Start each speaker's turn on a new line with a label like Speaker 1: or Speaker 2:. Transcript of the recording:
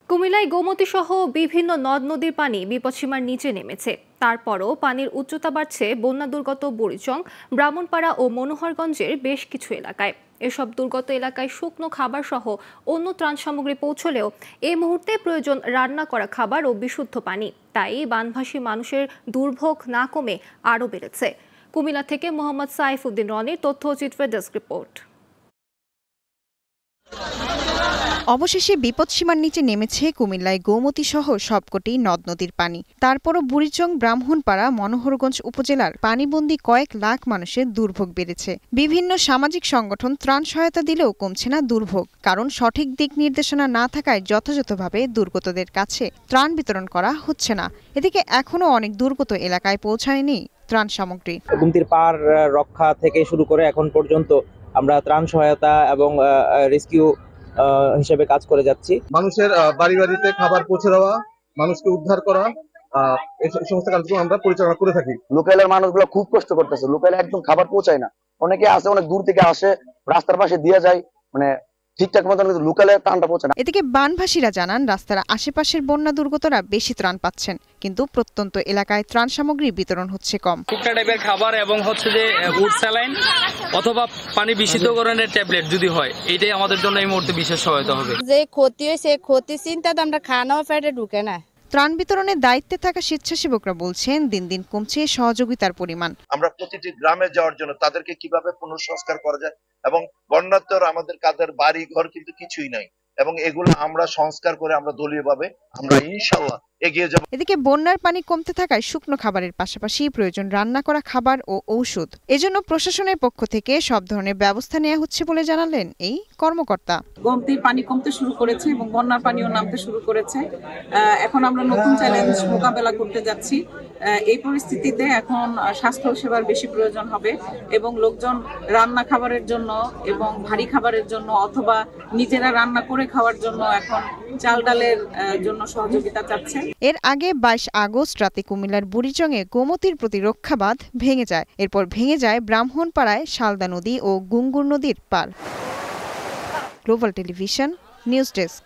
Speaker 1: কুমিল্লায় গোমতী সহ বিভিন্ন নদ নদীর পানি বিপদসীমার নিচে নেমেছে। তারপরও পানির উচ্চতা বাড়ছে বন্যা দুর্গত বুড়িচং, ব্রাহ্মণপাড়া ও মনোহরগঞ্জের বেশ কিছু এলাকায়। এসব দুর্গত এলাকায় শুকনো খাবার সহ অন্য ত্রাণ সামগ্রী পৌঁছলেও এই মুহূর্তে প্রয়োজন রান্না করা খাবার ও বিশুদ্ধ পানি। তাই বানভাসী মানুষের দুর্ভোগ না কমে আরও বেড়েছে। কুমিল্লা থেকে মোহাম্মদ সাইফুদ্দিন রনির তথ্যচিত্রের ডেস্ক রিপোর্ট।
Speaker 2: অবশেষে বিপদসীমার নিচে নেমেছে কুমিল্লায় গোমতী সহ সবকটি নদ নদীর পানি। তারপরও বুড়িচং, ব্রাহ্মণপাড়া, মনোহরগঞ্জ উপজেলার পানিবন্দী কয়েক লাখ মানুষের দুর্ভোগ বেড়েছে। বিভিন্ন সামাজিক সংগঠন ত্রাণ সহায়তা দিলেও কমছে না দুর্ভোগ, কারণ সঠিক দিক নির্দেশনা না থাকায় যথাযথভাবে দুর্গতদের কাছে ত্রাণ বিতরণ করা হচ্ছে না। এদিকে এখনও অনেক দুর্গত এলাকায় পৌঁছায়নি ত্রাণ সামগ্রী।
Speaker 3: গুমতির পার রক্ষা থেকে শুরু করে এখন পর্যন্ত আমরা ত্রাণ সহায়তা এবং রেস্কিউ হিসেবে কাজ করে যাচ্ছি।
Speaker 4: মানুষের বাড়ি বাড়িতে খাবার পৌঁছে দেওয়া, মানুষকে উদ্ধার করা, এই সমস্ত কাজগুলো আমরা পরিচালনা করে থাকি।
Speaker 5: লোকালের মানুষগুলো খুব কষ্ট করতেছে, লোকালে একদম খাবার পৌঁছায় না। অনেকে আসে অনেক দূর থেকে আসে, রাস্তার পাশে দিয়ে যায়, মানে ঠিকঠাক মতো লোকালে ত্রাণটা পৌঁছে না।
Speaker 2: এদিকে বানভাসীরা জানান রাস্তার আশেপাশের বন্যা দুর্গতরা বেশি ত্রাণ পাচ্ছেন, কিন্তু প্রত্যন্ত এলাকায় ত্রাণ সামগ্রী বিতরণ হচ্ছে কম।
Speaker 6: টুকটা টাইপের খাবার এবং হচ্ছে যে উড স্যালাইন অথবা পানি বিশুদ্ধকরণের ট্যাবলেট যদি হয়, এটাই আমাদের জন্য এই মুহূর্তে বিশেষ সহায়তা হবে।
Speaker 7: যে ক্ষতি হয়েছে, ক্ষতি চিন্তাতে আমরা খাওয়া পেটে ঢুকে না।
Speaker 2: ত্রাণ বিতরণের দায়িত্বে থাকা স্বেচ্ছাসেবকরা বলছেন দিন দিন কমছে সহযোগিতার পরিমাণ।
Speaker 8: আমরা প্রতিটি গ্রামে যাওয়ার জন্য তাদেরকে কিভাবে পুনঃসংস্কার করা যায়, এবং বন্যাত্মর আমাদের কাদের বাড়ি ঘর কিন্তু কিছুই নাই, এবং এগুলো আমরা সংস্কার করে আমরা দলীয়ভাবে আমরা ইনশাআল্লাহ এগিয়ে যাব।
Speaker 2: এদিকে বন্যার পানি কমতে থাকায় শুকনো খাবারের পাশাপাশি প্রয়োজন রান্না করা খাবার ও ঔষধ। এজন্য প্রশাসনের পক্ষ থেকে সব ধরনের ব্যবস্থা নেওয়া হচ্ছে বলে জানালেন এই কর্মকর্তা।
Speaker 9: গোমতীর পানি কমতে শুরু করেছে এবং বন্যার পানিও নামতে শুরু করেছে। এখন আমরা নতুন চ্যালেঞ্জ মোকাবেলা করতে যাচ্ছি। এই পরিস্থিতিতে এখন স্বাস্থ্য সেবার বেশি প্রয়োজন হবে এবং লোকজন রান্না খাবারের জন্য এবং ভারী খাবারের জন্য অথবা নিজেরা রান্না করে খাওয়ার জন্য এখন চাল ডালের জন্য সহযোগিতা চাচ্ছে।
Speaker 2: এর আগে 22 আগস্ট রাতে কুমিল্লার বুড়িচংয়ে গোমতীর প্রতিরক্ষা বাঁধ ভেঙে যায়। এরপর ভেঙে যায় ব্রাহ্মণপাড়ায় শালদা নদী ও গুঙ্গুর নদীর পার। Global television news desk.